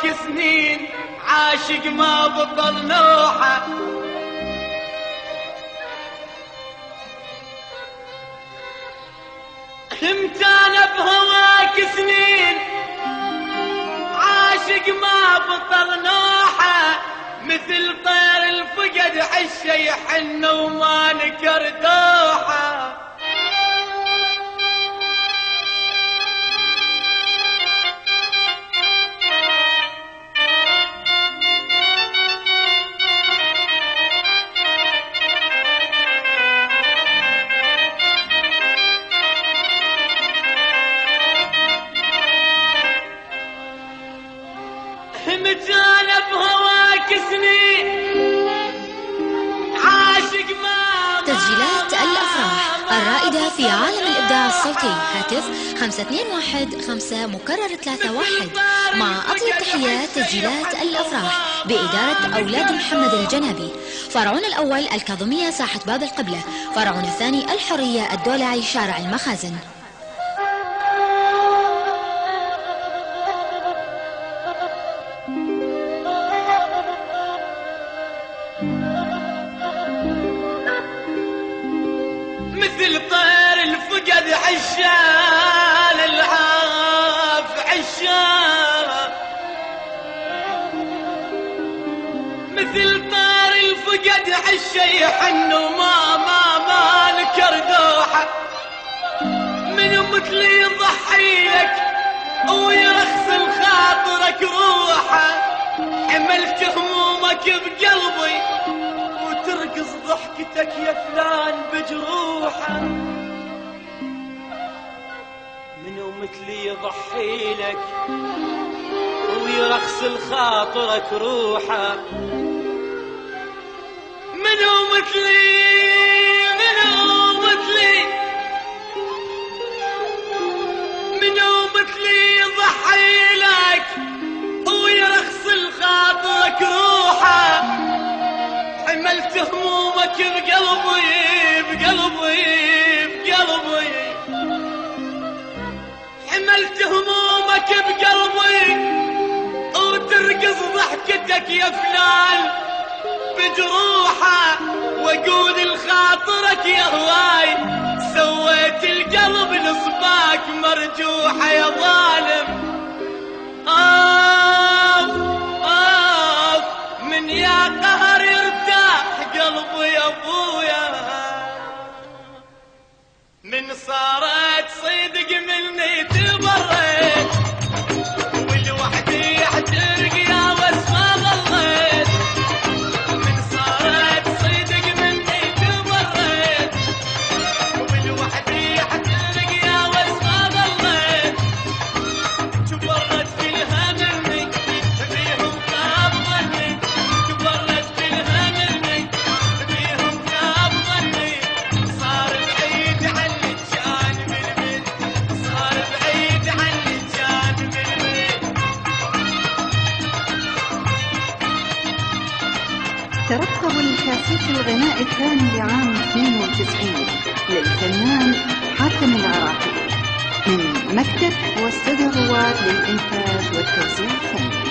هواك سنين عاشق ما بطل نوحه. كنت انا بهواك سنين عاشق ما بطل نوحه، مثل طير الفقد حشه يحن وما نكر دوحه. متانا بهواك سنين عاشق ما. تسجيلات الأفراح الرائدة في عالم الإبداع الصوتي، هاتف 521 5 مكرر 31. مع أطيب تحيات تسجيلات الأفراح بإدارة أولاد محمد الجنابي. فرعون الأول الكاظمية ساحة باب القبلة، فرعون الثاني الحرية الدولعي شارع المخازن. مثل طير الفقد عشان العاف عشان، مثل طير الفقد عشا يحن وما نكر دوحه. من مثلي يضحي لك ويرخص خاطرك روحه، حملت همومك بقلبي وترقص ضحكتك يا فلان بجروحه. منو مثلي يضحي لك ويرخص خاطرك روحه، منو مثلي منو مثلي منو مثلي يضحي لك ويرخص خاطرك روحه، حملت همومك بقلبي حملت همومك بقلبي وترقص ضحكتك يا فلان بجروحه. واقول لخاطرك يا هواي سويت القلب نصباك مرجوحه يا ظالم. من يا قهر يرتاح قلبي يا ابويا، من صارت صدق مني تبريت والوحدي احترق يا بس ما ظليت. من صارت صدق مني تبريت والوحدي احترق يا بس ما ظليت. تبرت في الهمني بيهم خاب ظني، تبرت في الهمني بيهم خاب ظني. صار بعيد عني الجانب البيت، صار بعيد عني الجانب البيت. ترقبوا الكاسيت الغناء الثاني لعام 92 للفنان حاتم العراقي من مكتب واستديو رواد للإنتاج والتوزيع الفني.